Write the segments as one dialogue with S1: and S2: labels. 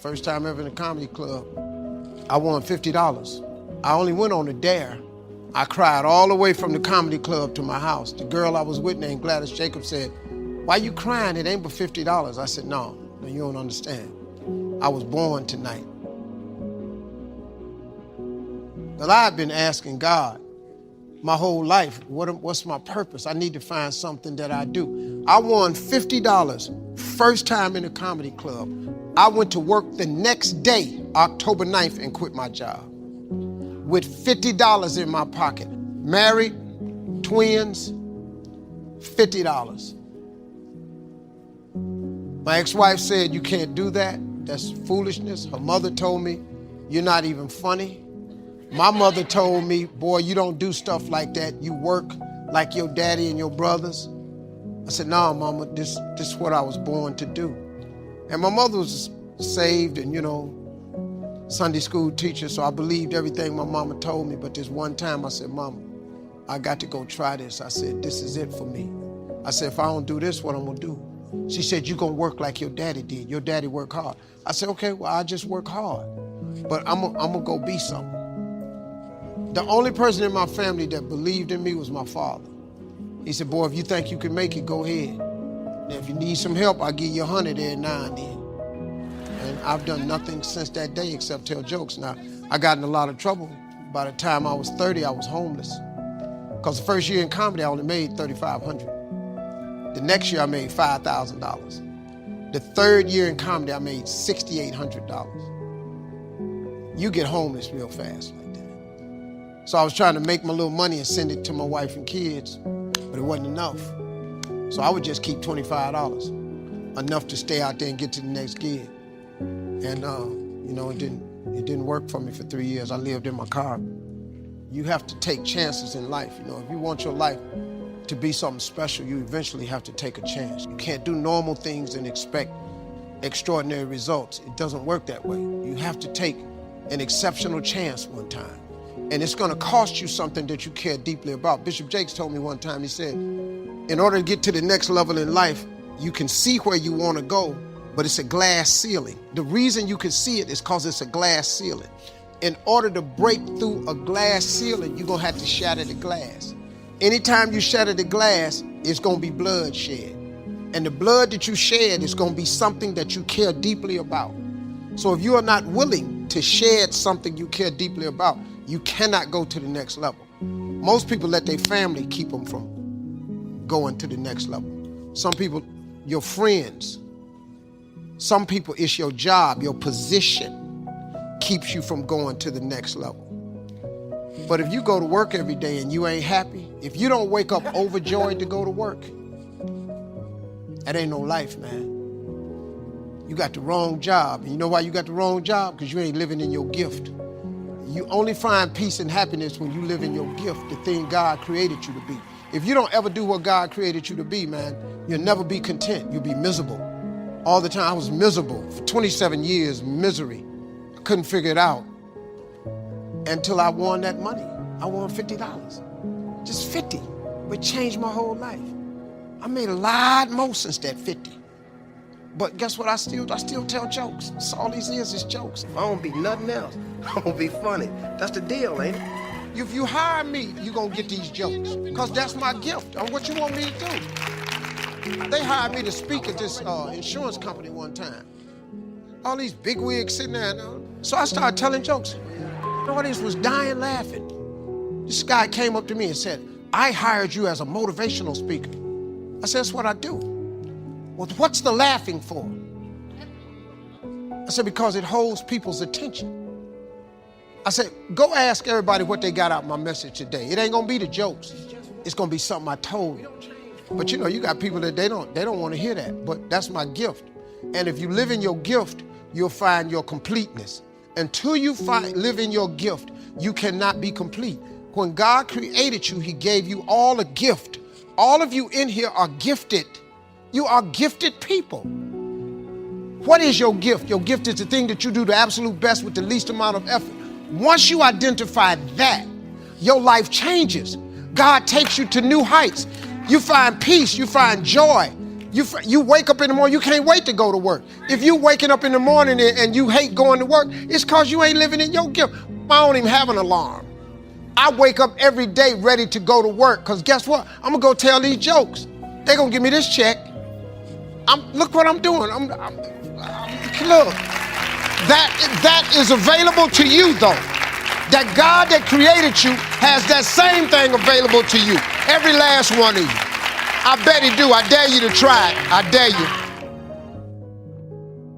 S1: First time ever in a comedy club, I won $50. I only went on a dare. I cried all the way from the comedy club to my house. The girl I was with named Gladys Jacobs said, "Why you crying? It ain't but $50. I said, no, you don't understand. I was born tonight. But I've been asking God my whole life, what's my purpose? I need to find something that I do. I won $50, first time in a comedy club. I went to work the next day, October 9th, and quit my job with $50 in my pocket. Married, twins, $50. My ex-wife said, you can't do that. That's foolishness. Her mother told me, you're not even funny. My mother told me, boy, you don't do stuff like that. You work like your daddy and your brothers. I said, no, Mama, this is what I was born to do. And my mother was saved and, Sunday school teacher, so I believed everything my mama told me. But this one time I said, Mama, I got to go try this. I said, this is it for me. I said, if I don't do this, what I'm gonna do? She said, you're gonna work like your daddy did. Your daddy worked hard. I said, okay, well, I just work hard. But I'm gonna go be something. The only person in my family that believed in me was my father. He said, boy, if you think you can make it, go ahead. And if you need some help, I'll give you 100 every now and then. And I've done nothing since that day except tell jokes. Now, I got in a lot of trouble. By the time I was 30, I was homeless. Because the first year in comedy, I only made $3,500. The next year, I made $5,000. The third year in comedy, I made $6,800. You get homeless real fast like that. So I was trying to make my little money and send it to my wife and kids, but it wasn't enough. So I would just keep $25, enough to stay out there and get to the next gig. And it didn't work for me for 3 years. I lived in my car. You have to take chances in life. If you want your life to be something special, you eventually have to take a chance. You can't do normal things and expect extraordinary results. It doesn't work that way. You have to take an exceptional chance one time. And it's gonna cost you something that you care deeply about. Bishop Jakes told me one time, he said, in order to get to the next level in life, you can see where you wanna go, but it's a glass ceiling. The reason you can see it is because it's a glass ceiling. In order to break through a glass ceiling, you're gonna have to shatter the glass. Anytime you shatter the glass, it's gonna be blood shed. And the blood that you shed is gonna be something that you care deeply about. So if you are not willing to shed something you care deeply about, you cannot go to the next level. Most people let their family keep them from going to the next level. Some people, your friends. Some people, it's your job, your position keeps you from going to the next level. But if you go to work every day and you ain't happy, if you don't wake up overjoyed to go to work, that ain't no life, man. You got the wrong job. And you know why you got the wrong job? Because you ain't living in your gift. You only find peace and happiness when you live in your gift, the thing God created you to be. If you don't ever do what God created you to be, man, you'll never be content. You'll be miserable. All the time I was miserable. For 27 years, misery. I couldn't figure it out until I won that money. I won $50. Just 50. But it changed my whole life. I made a lot more since that 50. But guess what? I still tell jokes. That's all these is jokes. If I don't be nothing else, I'm gonna be funny. That's the deal, ain't it? If you hire me, you're gonna get these jokes. Because that's my gift. What you want me to do? They hired me to speak at this insurance company one time. All these big wigs sitting there. So I started telling jokes. The audience was dying laughing. This guy came up to me and said, I hired you as a motivational speaker. I said, that's what I do. Well, what's the laughing for? I said, because it holds people's attention. I said, go ask everybody what they got out of my message today. It ain't gonna be the jokes. It's gonna be something I told you. But you got people that they don't want to hear that, but that's my gift. And if you live in your gift, you'll find your completeness. Until you live in your gift, you cannot be complete. When God created you, he gave you all a gift. All of you in here are gifted. You are gifted people. What is your gift? Your gift is the thing that you do the absolute best with the least amount of effort. Once you identify that, your life changes. God takes you to new heights. You find peace, you find joy. You wake up in the morning, you can't wait to go to work. If you waking up in the morning and you hate going to work, it's because you ain't living in your gift. I don't even have an alarm. I wake up every day ready to go to work, because guess what? I'm going to go tell these jokes. They're going to give me this check. Look what I'm doing. Look. That is available to you, though. That God that created you has that same thing available to you. Every last one of you. I bet he do. I dare you to try it. I dare you.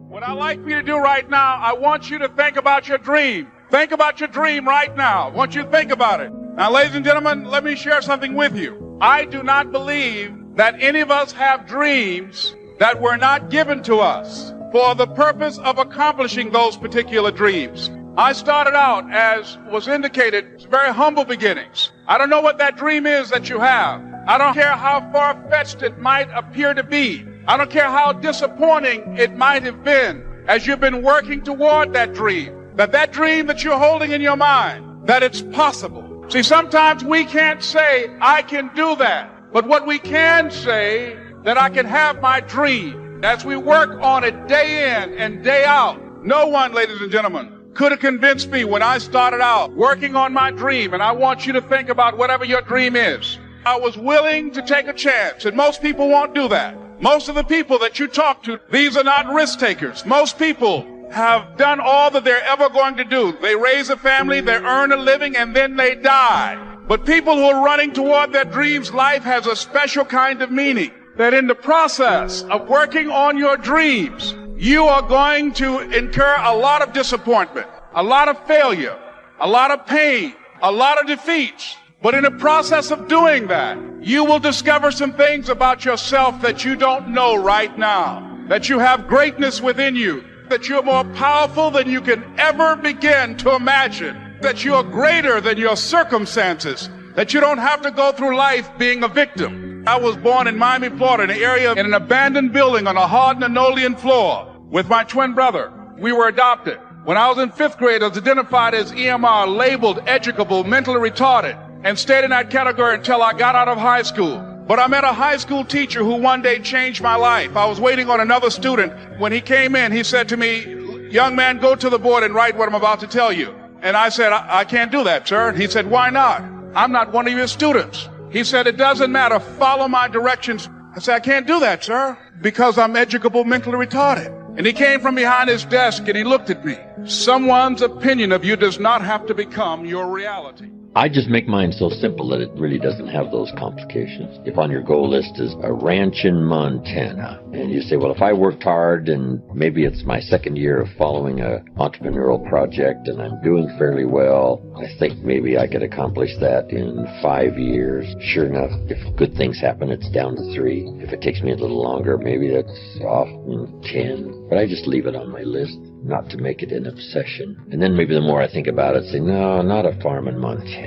S2: What I'd like for you to do right now, I want you to think about your dream. Think about your dream right now. I want you to think about it. Now, ladies and gentlemen, let me share something with you. I do not believe that any of us have dreams that were not given to us for the purpose of accomplishing those particular dreams. I started out, as was indicated, very humble beginnings. I don't know what that dream is that you have. I don't care how far-fetched it might appear to be. I don't care how disappointing it might have been as you've been working toward that dream. That dream that you're holding in your mind, that it's possible. See, sometimes we can't say, I can do that. But what we can say, that I can have my dream. As we work on it day in and day out, no one, ladies and gentlemen, could have convinced me when I started out working on my dream. And I want you to think about whatever your dream is. I was willing to take a chance, and most people won't do that. Most of the people that you talk to, these are not risk takers. Most people have done all that they're ever going to do. They raise a family, they earn a living, and then they die. But people who are running toward their dreams, life has a special kind of meaning. That in the process of working on your dreams, you are going to incur a lot of disappointment, a lot of failure, a lot of pain, a lot of defeats. But in the process of doing that, you will discover some things about yourself that you don't know right now. That you have greatness within you. That you're more powerful than you can ever begin to imagine. That you're greater than your circumstances. That you don't have to go through life being a victim. I was born in Miami, Florida, in an area in an abandoned building on a hard linoleum floor with my twin brother. We were adopted. When I was in 5th grade, I was identified as EMR, labeled educable, mentally retarded, and stayed in that category until I got out of high school. But I met a high school teacher who one day changed my life. I was waiting on another student. When he came in, he said to me, young man, go to the board and write what I'm about to tell you. And I said, I can't do that, sir. He said, why not? I'm not one of your students. He said, it doesn't matter. Follow my directions. I said, I can't do that, sir, because I'm educable, mentally retarded. And he came from behind his desk and he looked at me. Someone's opinion of you does not have to become your reality.
S3: I just make mine so simple that it really doesn't have those complications. If on your goal list is a ranch in Montana, and you say, well, if I worked hard and maybe it's my second year of following a entrepreneurial project and I'm doing fairly well, I think maybe I could accomplish that in 5 years. Sure enough, if good things happen, it's down to 3. If it takes me a little longer, maybe that's off in 10. But I just leave it on my list, not to make it an obsession. And then maybe the more I think about it, say, no, not a farm in Montana.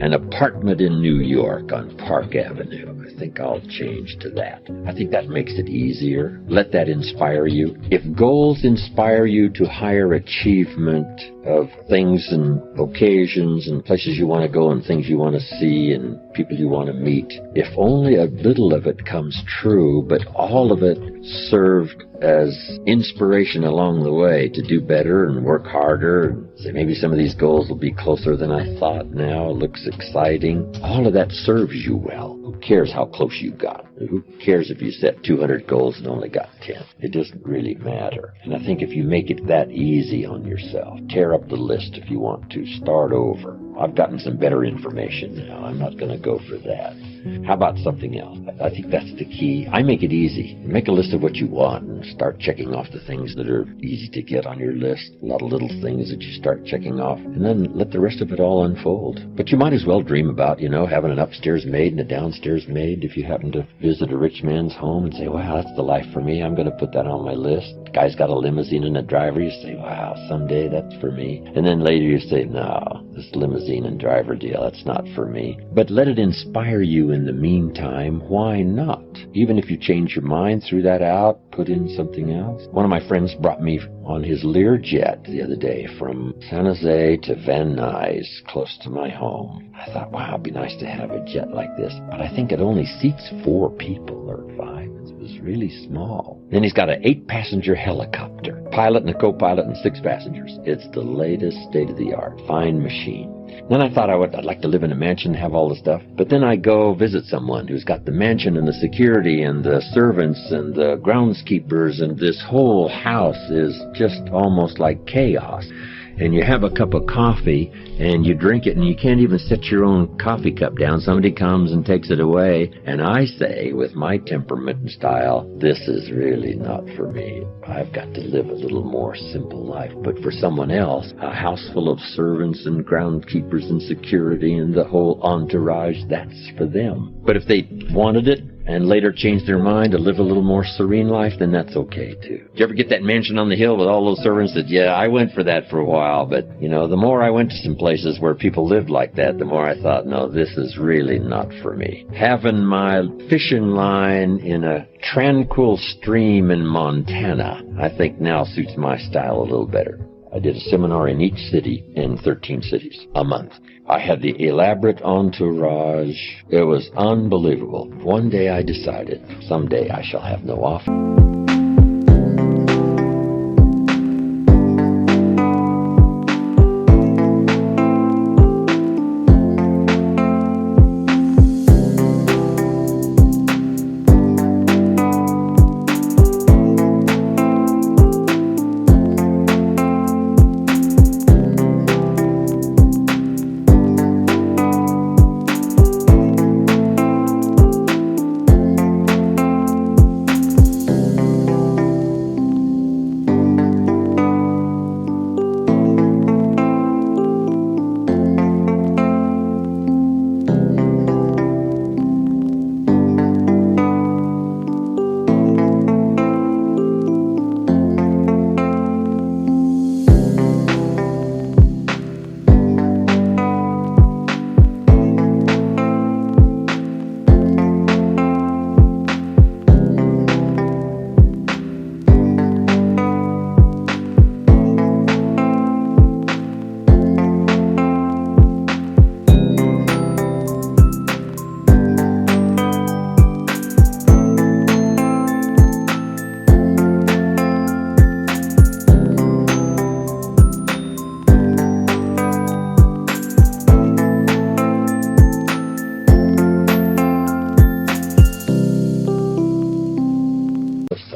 S3: An apartment in New York on Park Avenue. I think I'll change to that. I think that makes it easier. Let that inspire you. If goals inspire you to higher achievement of things and occasions and places you want to go and things you want to see and people you want to meet, if only a little of it comes true, but all of it served as inspiration along the way to do better and work harder, and say maybe some of these goals will be closer than I thought now, it looks exciting. All of that serves you well. Who cares how close you got? Who cares if you set 200 goals and only got 10? It doesn't really matter. And I think if you make it that easy on yourself, tear up the list if you want to, start over. I've gotten some better information now. I'm not going to go for that. How about something else? I think that's the key. I make it easy. Make a list of what you want and start checking off the things that are easy to get on your list. A lot of little things that you start checking off, and then let the rest of it all unfold. But you might as well dream about, having an upstairs maid and a downstairs maid. If you happen to visit a rich man's home and say, wow, that's the life for me, I'm going to put that on my list. guy's got a limousine and a driver. You say, wow, someday that's for me. And then later you say, no, this limousine and driver deal, that's not for me. But let it inspire you in the meantime. Why not? Even if you change your mind, threw that out, put in something else. One of my friends brought me on his Learjet the other day from San Jose to Van Nuys, close to my home. I thought, wow, it'd be nice to have a jet like this. But I think it only seats 4 people or 5. It was really small. Then he's got an 8-passenger helicopter, pilot and a co-pilot and 6 passengers. It's the latest state-of-the-art, fine machine. Then I thought I'd like to live in a mansion and have all the stuff. But then I go visit someone who's got the mansion and the security and the servants and the groundskeepers, and this whole house is just almost like chaos. And you have a cup of coffee and you drink it and you can't even set your own coffee cup down. Somebody comes and takes it away. And I say, with my temperament and style, this is really not for me. I've got to live a little more simple life. But for someone else, a house full of servants and groundskeepers and security and the whole entourage, that's for them. But if they wanted it and later change their mind to live a little more serene life, then that's okay too. Did you ever get that mansion on the hill with all those servants that, yeah, I went for that for a while, but, you know, the more I went to some places where people lived like that, the more I thought, no, this is really not for me. Having my fishing line in a tranquil stream in Montana, I think now suits my style a little better. I did a seminar in each city in 13 cities a month. I had the elaborate entourage. It was unbelievable. One day I decided, someday I shall have no office.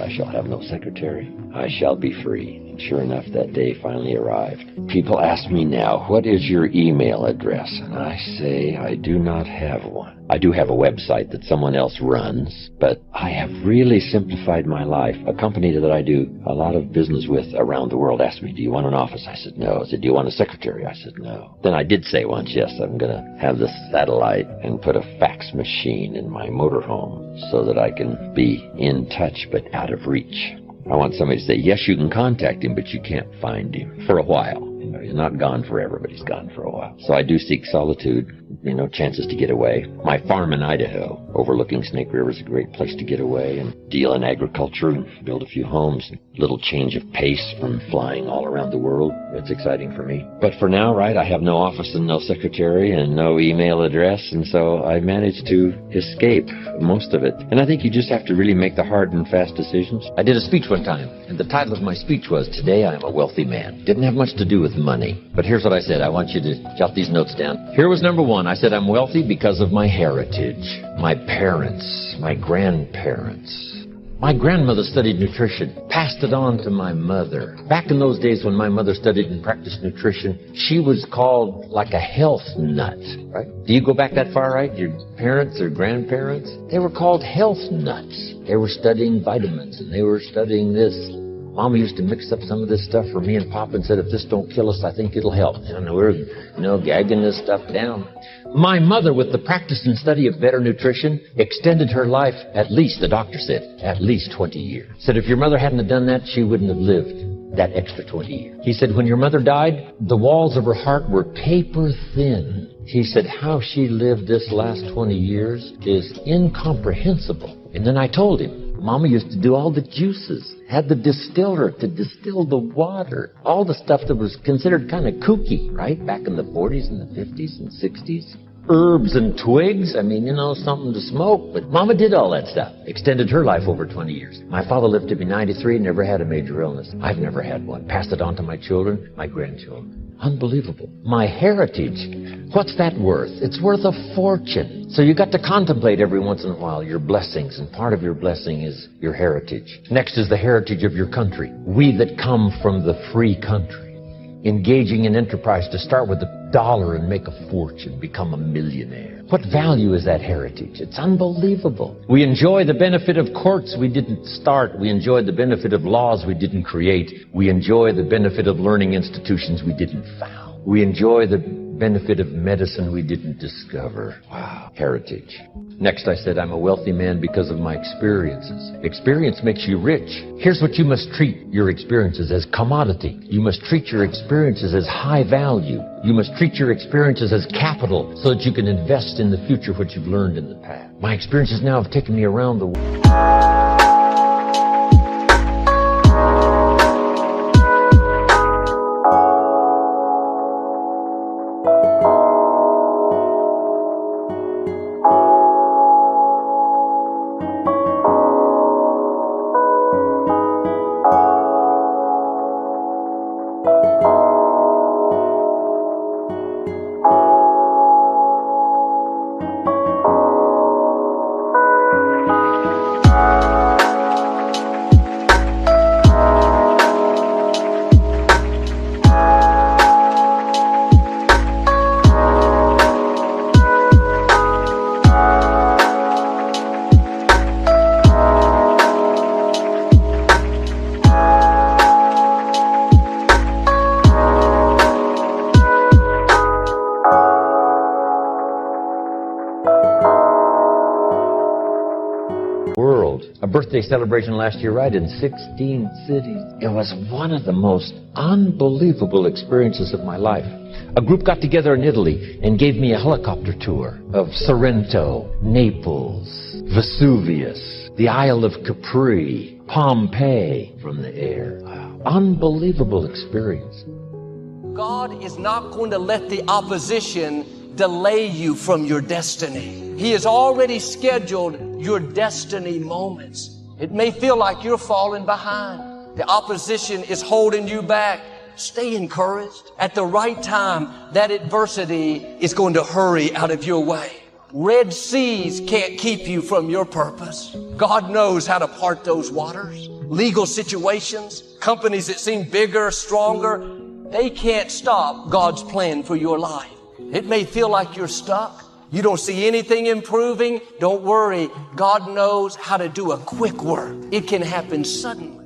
S3: I shall have no secretary. I shall be free. And sure enough, that day finally arrived. People ask me now, what is your email address? And I say, I do not have one. I do have a website that someone else runs, but I have really simplified my life. A company that I do a lot of business with around the world asked me, do you want an office? I said, no. I said, do you want a secretary? I said, no. Then I did say once, yes, I'm going to have this satellite and put a fax machine in my motorhome so that I can be in touch but out of reach. I want somebody to say, yes, you can contact him, but you can't find him for a while. You know, he's not gone forever, but he's gone for a while. So I do seek solitude, chances to get away. My farm in Idaho, overlooking Snake River, is a great place to get away and deal in agriculture and build a few homes. A little change of pace from flying all around the world. It's exciting for me. But for now, right, I have no office and no secretary and no email address, and so I managed to escape most of it. And I think you just have to really make the hard and fast decisions. I did a speech one time, and the title of my speech was, Today I Am a Wealthy Man. Didn't have much to do with money. But here's what I said. I want you to jot these notes down. Here was number one. I said I'm wealthy because of my heritage. My parents, my grandparents. My grandmother studied nutrition, passed it on to my mother. Back in those days when my mother studied and practiced nutrition, she was called like a health nut, right? Do you go back that far, right? Your parents or grandparents? They were called health nuts. They were studying vitamins and they were studying this. Mama used to mix up some of this stuff for me and Papa and said, if this don't kill us, I think it'll help. And we're, gagging this stuff down. My mother, with the practice and study of better nutrition, extended her life at least, the doctor said, at least 20 years. Said if your mother hadn't have done that, she wouldn't have lived that extra 20 years. He said when your mother died, the walls of her heart were paper thin. He said how she lived this last 20 years is incomprehensible. And then I told him, Mama used to do all the juices, had the distiller to distill the water, all the stuff that was considered kind of kooky, right? Back in the 40s and the 50s and 60s. Herbs and twigs, something to smoke. But Mama did all that stuff. Extended her life over 20 years. My father lived to be 93, never had a major illness. I've never had one. Passed it on to my children, my grandchildren. Unbelievable. My heritage, what's that worth? It's worth a fortune. So you got to contemplate every once in a while your blessings, and part of your blessing is your heritage. Next is the heritage of your country. We that come from the free country. Engaging in enterprise to start with $1 and make a fortune, become a millionaire. What value is that heritage? It's unbelievable. We enjoy the benefit of courts we didn't start. We enjoy the benefit of laws we didn't create. We enjoy the benefit of learning institutions we didn't found. We enjoy the benefit of medicine we didn't discover. Wow. Heritage. Next, I said, I'm a wealthy man because of my experiences. Experience makes you rich. Here's what you must treat your experiences as: commodity. You must treat your experiences as high value. You must treat your experiences as capital so that you can invest in the future what you've learned in the past. My experiences now have taken me around the world. A birthday celebration last year, right, in 16 cities. It was one of the most unbelievable experiences of my life. A group got together in Italy and gave me a helicopter tour of Sorrento, Naples, Vesuvius, the Isle of Capri, Pompeii from the air. Wow. Unbelievable experience.
S4: God is not going to let the opposition delay you from your destiny. He has already scheduled your destiny moments. It may feel like you're falling behind. The opposition is holding you back. Stay encouraged. At the right time, that adversity is going to hurry out of your way. Red seas can't keep you from your purpose. God knows how to part those waters. Legal situations, companies that seem bigger, stronger, they can't stop God's plan for your life. It may feel like you're stuck. You don't see anything improving. Don't worry. God knows how to do a quick work. It can happen suddenly.